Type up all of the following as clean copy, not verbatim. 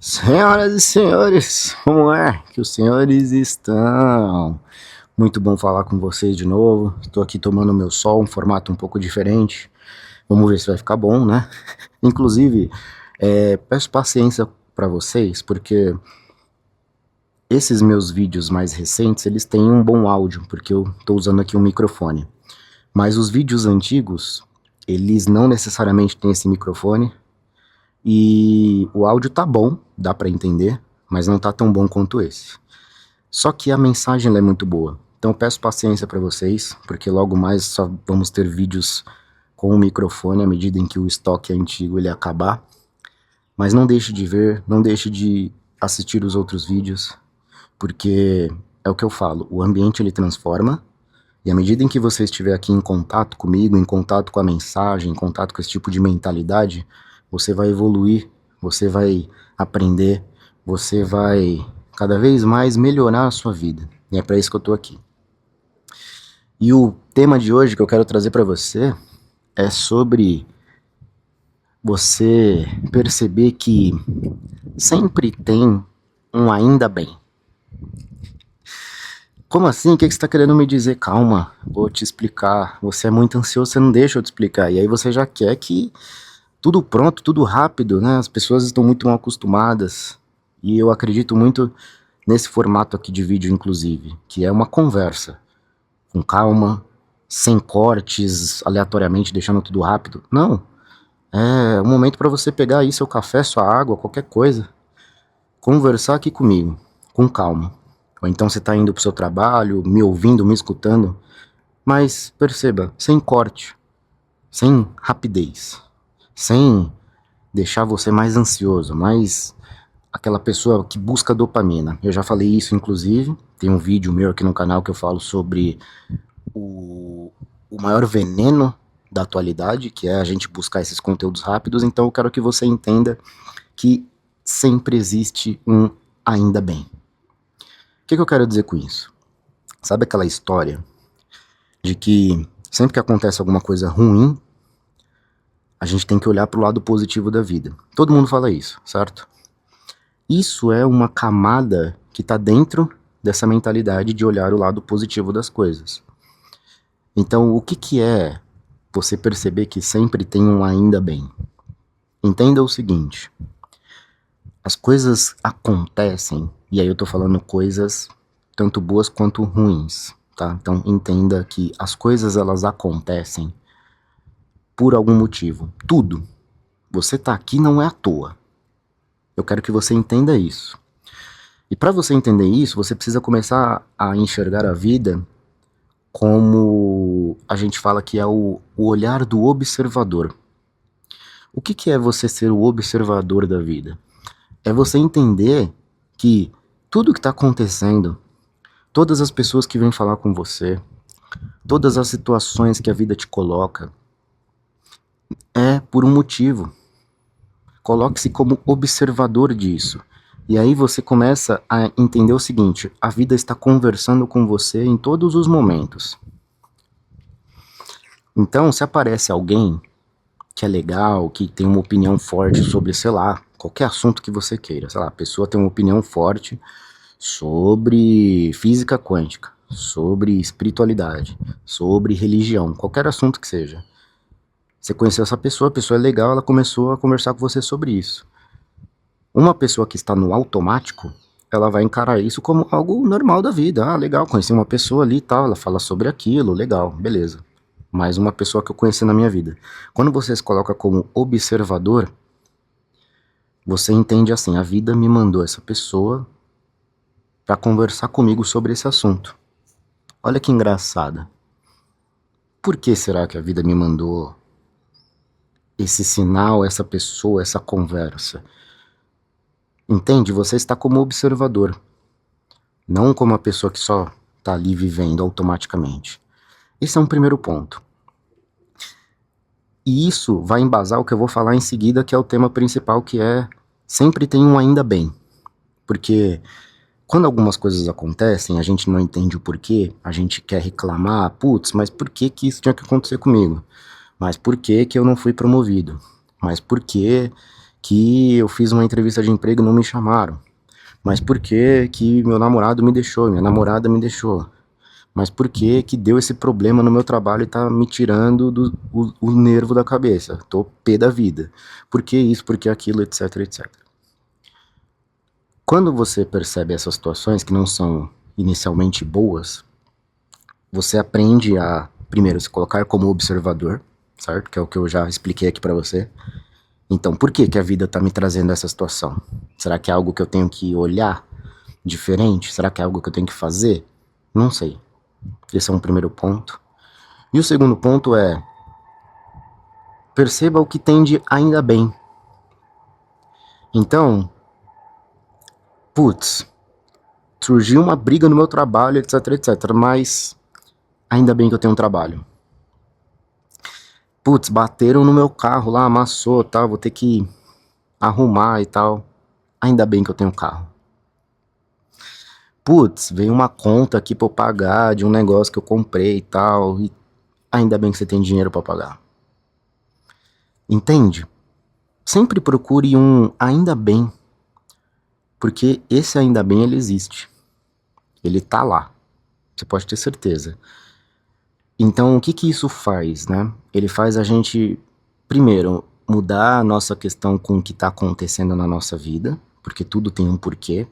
Senhoras e senhores, como é que os senhores estão? Muito bom falar com vocês de novo. Estou aqui tomando meu sol, um formato um pouco diferente. Vamos ver se vai ficar bom, né? Inclusive, peço paciência para vocês, porque esses meus vídeos mais recentes, eles têm um bom áudio, porque eu estou usando aqui um microfone. Mas os vídeos antigos, eles não necessariamente têm esse microfone. E o áudio tá bom, dá pra entender, mas não tá tão bom quanto esse. Só que a mensagem ela é muito boa. Então eu peço paciência pra vocês, porque logo mais só vamos ter vídeos com o microfone à medida em que o estoque antigo ele acabar. Mas não deixe de ver, não deixe de assistir os outros vídeos, porque é o que eu falo, o ambiente ele transforma, e à medida em que você estiver aqui em contato comigo, em contato com a mensagem, em contato com esse tipo de mentalidade, você vai evoluir, você vai aprender, você vai cada vez mais melhorar a sua vida. E é para isso que eu tô aqui. E o tema de hoje que eu quero trazer para você é sobre você perceber que sempre tem um ainda bem. Como assim? O que você está querendo me dizer? Calma, vou te explicar. Você é muito ansioso, você não deixa eu te explicar. E aí você já quer que tudo pronto, tudo rápido, né? As pessoas estão muito mal acostumadas. E eu acredito muito nesse formato aqui de vídeo, inclusive, que é uma conversa. Com calma, sem cortes, aleatoriamente, deixando tudo rápido. Não. É um momento para você pegar aí seu café, sua água, qualquer coisa. Conversar aqui comigo, com calma. Ou então você tá indo pro seu trabalho, me ouvindo, me escutando. Mas perceba, sem corte, sem rapidez, sem deixar você mais ansioso, mais aquela pessoa que busca dopamina. Eu já falei isso, inclusive, tem um vídeo meu aqui no canal que eu falo sobre o maior veneno da atualidade, que é a gente buscar esses conteúdos rápidos. Então eu quero que você entenda que sempre existe um ainda bem. O que eu quero dizer com isso? Sabe aquela história de que sempre que acontece alguma coisa ruim, a gente tem que olhar para o lado positivo da vida. Todo mundo fala isso, certo? Isso é uma camada que está dentro dessa mentalidade de olhar o lado positivo das coisas. Então, o que é você perceber que sempre tem um ainda bem? Entenda o seguinte, as coisas acontecem, e aí eu tô falando coisas tanto boas quanto ruins, tá? Então entenda que as coisas elas acontecem por algum motivo. Tudo. Você tá aqui não é à toa. Eu quero que você entenda isso. E para você entender isso, você precisa começar a enxergar a vida como a gente fala que é o olhar do observador. O que é você ser o observador da vida? É você entender que tudo que está acontecendo, todas as pessoas que vêm falar com você, todas as situações que a vida te coloca, é por um motivo. Coloque-se como observador disso. E aí você começa a entender o seguinte, a vida está conversando com você em todos os momentos. Então, se aparece alguém que é legal, que tem uma opinião forte sobre, sei lá, qualquer assunto que você queira, sei lá, a pessoa tem uma opinião forte sobre física quântica, sobre espiritualidade, sobre religião, qualquer assunto que seja. Você conheceu essa pessoa, a pessoa é legal, ela começou a conversar com você sobre isso. Uma pessoa que está no automático, ela vai encarar isso como algo normal da vida. Ah, legal, conheci uma pessoa ali e tal, ela fala sobre aquilo, legal, beleza. Mais uma pessoa que eu conheci na minha vida. Quando você se coloca como observador, você entende assim, a vida me mandou essa pessoa para conversar comigo sobre esse assunto. Olha que engraçada. Por que será que a vida me mandou esse sinal, essa pessoa, essa conversa? Entende? Você está como observador, não como uma pessoa que só está ali vivendo automaticamente. Esse é um primeiro ponto. E isso vai embasar o que eu vou falar em seguida, que é o tema principal, que é sempre tem um ainda bem. Porque quando algumas coisas acontecem, a gente não entende o porquê, a gente quer reclamar, putz, mas por que que isso tinha que acontecer comigo? Mas por que que eu não fui promovido? Mas por que que eu fiz uma entrevista de emprego e não me chamaram. Mas por que que meu namorado me deixou, minha namorada me deixou? Mas por que que deu esse problema no meu trabalho e tá me tirando o nervo da cabeça? Tô pé da vida. Por que isso, por que aquilo, etc, etc. Quando você percebe essas situações que não são inicialmente boas, você aprende a, primeiro, se colocar como observador, certo? Que é o que eu já expliquei aqui pra você. Então, por que que a vida tá me trazendo essa situação? Será que é algo que eu tenho que olhar diferente? Será que é algo que eu tenho que fazer? Não sei. Esse é um primeiro ponto. E o segundo ponto é: perceba o que tem de ainda bem. Então, putz, surgiu uma briga no meu trabalho, etc, etc, mas ainda bem que eu tenho um trabalho. Putz, bateram no meu carro lá, amassou, tal, vou ter que arrumar e tal. Ainda bem que eu tenho um carro. Putz, veio uma conta aqui pra eu pagar de um negócio que eu comprei e tal, e ainda bem que você tem dinheiro pra pagar. Entende? Sempre procure um ainda bem, porque esse ainda bem ele existe. Ele tá lá. Você pode ter certeza. Então, o que que isso faz, né? Ele faz a gente, primeiro, mudar a nossa questão com o que tá acontecendo na nossa vida, porque tudo tem um porquê.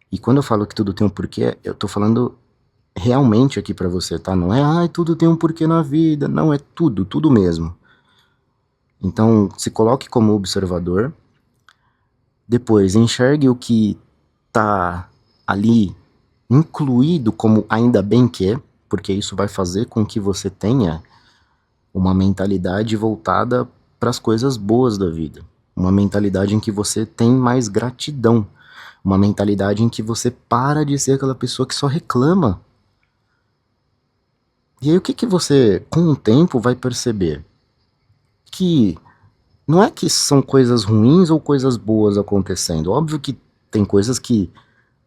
E quando eu falo que tudo tem um porquê, eu tô falando realmente aqui pra você, tá? Não é, ai, tudo tem um porquê na vida. Não, é tudo, tudo mesmo. Então, se coloque como observador. Depois, enxergue o que tá ali incluído como ainda bem que, porque isso vai fazer com que você tenha uma mentalidade voltada para as coisas boas da vida. Uma mentalidade em que você tem mais gratidão. Uma mentalidade em que você para de ser aquela pessoa que só reclama. E aí o que que você, com o tempo, vai perceber? Que não é que são coisas ruins ou coisas boas acontecendo. Óbvio que tem coisas que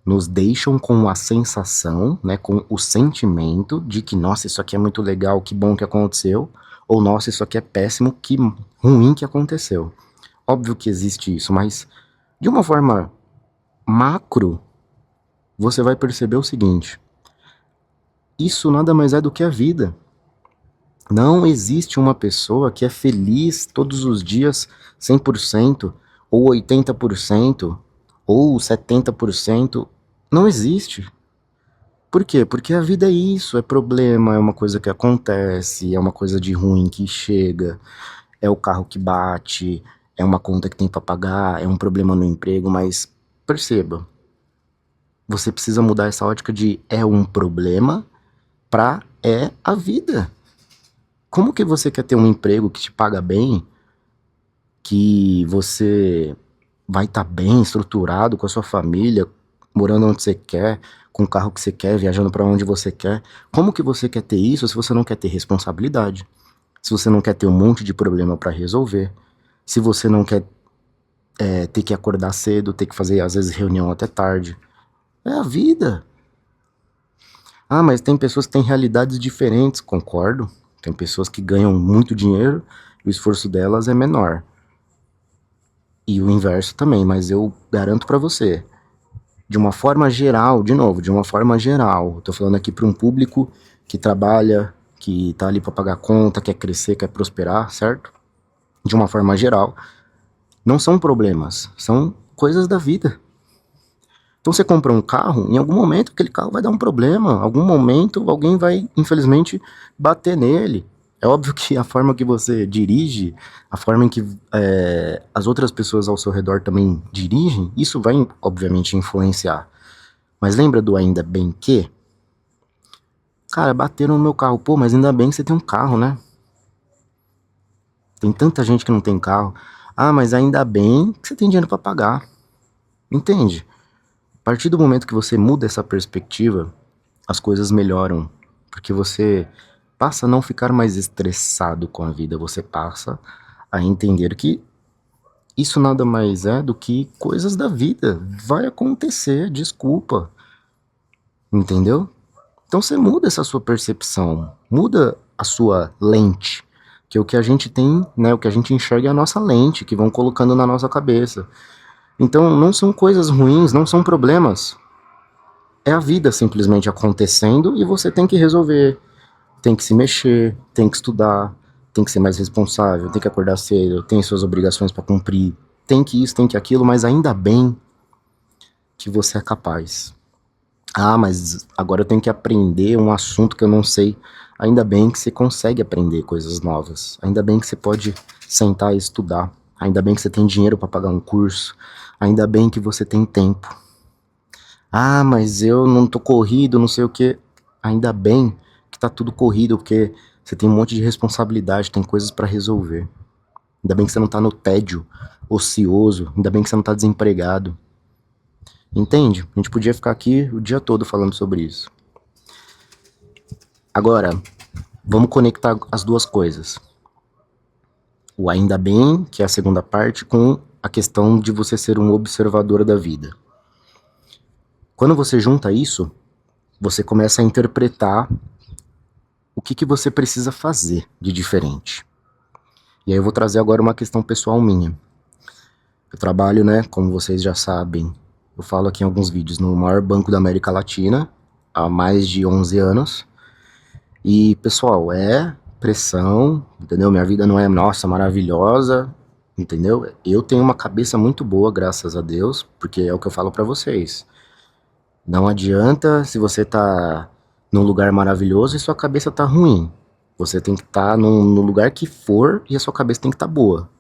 nos deixam com a sensação, né, com o sentimento de que, nossa, isso aqui é muito legal, que bom que aconteceu, ou nossa, isso aqui é péssimo, que ruim que aconteceu. Óbvio que existe isso, mas de uma forma macro, você vai perceber o seguinte: isso nada mais é do que a vida. Não existe uma pessoa que é feliz todos os dias 100%, ou 80%, ou 70%. Não existe. Por quê? Porque a vida é isso, é problema, é uma coisa que acontece, é uma coisa de ruim que chega, é o carro que bate, é uma conta que tem pra pagar, é um problema no emprego, mas perceba, você precisa mudar essa ótica de é um problema pra é a vida. Como que você quer ter um emprego que te paga bem, que você vai estar bem estruturado com a sua família, morando onde você quer, com o carro que você quer, viajando para onde você quer? Como que você quer ter isso se você não quer ter responsabilidade? Se você não quer ter um monte de problema para resolver? Se você não quer ter que acordar cedo, ter que fazer às vezes reunião até tarde? É a vida. Ah, mas tem pessoas que têm realidades diferentes, concordo. Tem pessoas que ganham muito dinheiro e o esforço delas é menor. E o inverso também, mas eu garanto para você, de uma forma geral, de novo, de uma forma geral, tô falando aqui para um público que trabalha, que tá ali para pagar conta, quer crescer, quer prosperar, certo? De uma forma geral, não são problemas, são coisas da vida. Então você compra um carro, em algum momento aquele carro vai dar um problema, algum momento alguém vai, infelizmente, bater nele. É óbvio que a forma que você dirige, a forma em que as outras pessoas ao seu redor também dirigem, isso vai, obviamente, influenciar. Mas lembra do ainda bem que? Cara, bateram no meu carro. Pô, mas ainda bem que você tem um carro, né? Tem tanta gente que não tem carro. Ah, mas ainda bem que você tem dinheiro pra pagar. Entende? A partir do momento que você muda essa perspectiva, as coisas melhoram. Porque você passa a não ficar mais estressado com a vida. Você passa a entender que isso nada mais é do que coisas da vida. Vai acontecer, desculpa. Entendeu? Então você muda essa sua percepção, muda a sua lente, Que o que a gente tem, né, o que a gente enxerga é a nossa lente, que vão colocando na nossa cabeça. Então não são coisas ruins, não são problemas. É a vida simplesmente acontecendo e você tem que resolver, tem que se mexer, tem que estudar, tem que ser mais responsável, tem que acordar cedo, tem suas obrigações para cumprir, tem que isso, tem que aquilo, mas ainda bem que você é capaz. Ah, mas agora eu tenho que aprender um assunto que eu não sei. Ainda bem que você consegue aprender coisas novas. Ainda bem que você pode sentar e estudar. Ainda bem que você tem dinheiro para pagar um curso. Ainda bem que você tem tempo. Ah, mas eu não tô corrido, não sei o quê. Ainda bem que tá tudo corrido, porque você tem um monte de responsabilidade, tem coisas para resolver. Ainda bem que você não tá no tédio, ocioso. Ainda bem que você não tá desempregado. Entende? A gente podia ficar aqui o dia todo falando sobre isso. Agora, vamos conectar as duas coisas. O ainda bem, que é a segunda parte, com a questão de você ser um observador da vida. Quando você junta isso, você começa a interpretar o que você precisa fazer de diferente. E aí eu vou trazer agora uma questão pessoal minha. Eu trabalho, né, como vocês já sabem, eu falo aqui em alguns vídeos, no maior banco da América Latina, há mais de 11 anos. E, pessoal, é pressão, entendeu? Minha vida não é, nossa, maravilhosa, entendeu? Eu tenho uma cabeça muito boa, graças a Deus, porque é o que eu falo pra vocês. Não adianta se você tá num lugar maravilhoso e sua cabeça tá ruim. Você tem que estar no lugar que for e a sua cabeça tem que estar boa.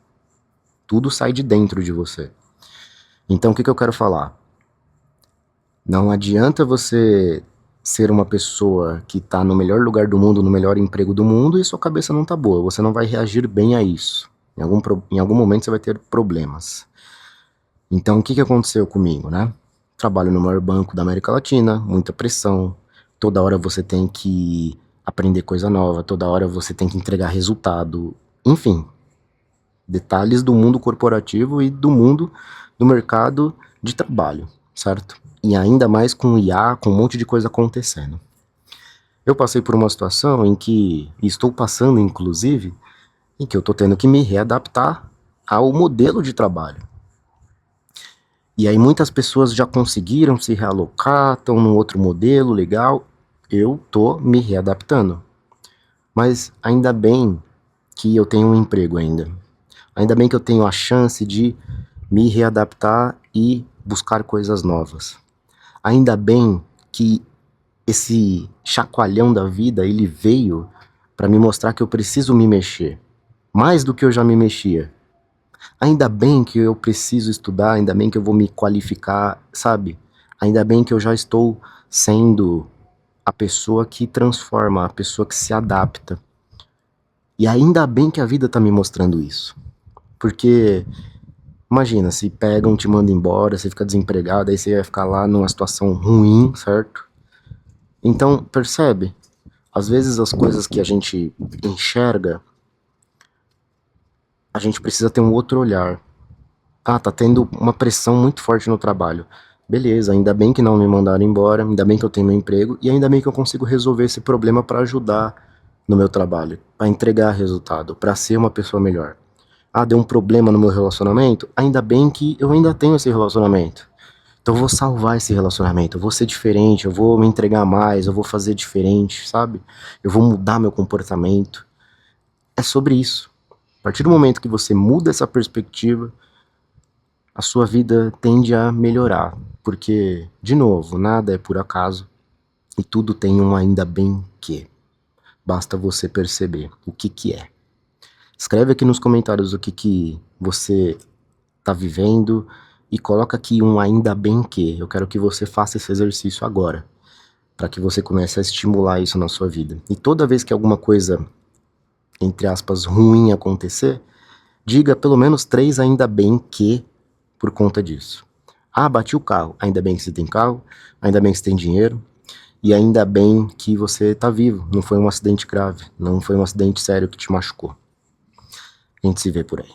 Tudo sai de dentro de você. Então, o que eu quero falar? Não adianta você ser uma pessoa que tá no melhor lugar do mundo, no melhor emprego do mundo e sua cabeça não tá boa. Você não vai reagir bem a isso. Em algum momento você vai ter problemas. Então, o que aconteceu comigo, né? Trabalho no maior banco da América Latina, muita pressão. Toda hora você tem que aprender coisa nova, toda hora você tem que entregar resultado. Enfim, detalhes do mundo corporativo e do mundo do mercado de trabalho, certo? E ainda mais com IA, com um monte de coisa acontecendo. Eu passei por uma situação em que, e estou passando inclusive, em que eu estou tendo que me readaptar ao modelo de trabalho. E aí muitas pessoas já conseguiram se realocar, estão num outro modelo legal, eu tô me readaptando. Mas ainda bem que eu tenho um emprego ainda. Ainda bem que eu tenho a chance de me readaptar e buscar coisas novas. Ainda bem que esse chacoalhão da vida, ele veio para me mostrar que eu preciso me mexer, mais do que eu já me mexia. Ainda bem que eu preciso estudar, ainda bem que eu vou me qualificar, sabe? Ainda bem que eu já estou sendo a pessoa que transforma, a pessoa que se adapta. E ainda bem que a vida tá me mostrando isso. Porque imagina, se pegam, te mandam embora, você fica desempregado, aí você vai ficar lá numa situação ruim, certo? Então, percebe? Às vezes as coisas que a gente enxerga, a gente precisa ter um outro olhar. Ah, tá tendo uma pressão muito forte no trabalho. Beleza, ainda bem que não me mandaram embora, ainda bem que eu tenho meu emprego, e ainda bem que eu consigo resolver esse problema para ajudar no meu trabalho, para entregar resultado, para ser uma pessoa melhor. Ah, deu um problema no meu relacionamento? Ainda bem que eu ainda tenho esse relacionamento. Então eu vou salvar esse relacionamento, eu vou ser diferente, eu vou me entregar mais, eu vou fazer diferente, sabe? Eu vou mudar meu comportamento. É sobre isso. A partir do momento que você muda essa perspectiva, a sua vida tende a melhorar. Porque, de novo, nada é por acaso e tudo tem um ainda bem que. Basta você perceber o que é. Escreve aqui nos comentários o que você tá vivendo e coloca aqui um ainda bem que. Eu quero que você faça esse exercício agora, para que você comece a estimular isso na sua vida. E toda vez que alguma coisa, entre aspas, ruim acontecer, diga pelo menos 3 ainda bem que por conta disso. Ah, bati o carro. Ainda bem que você tem carro, ainda bem que você tem dinheiro, e ainda bem que você tá vivo. Não foi um acidente grave, não foi um acidente sério que te machucou. A gente se vê por aí.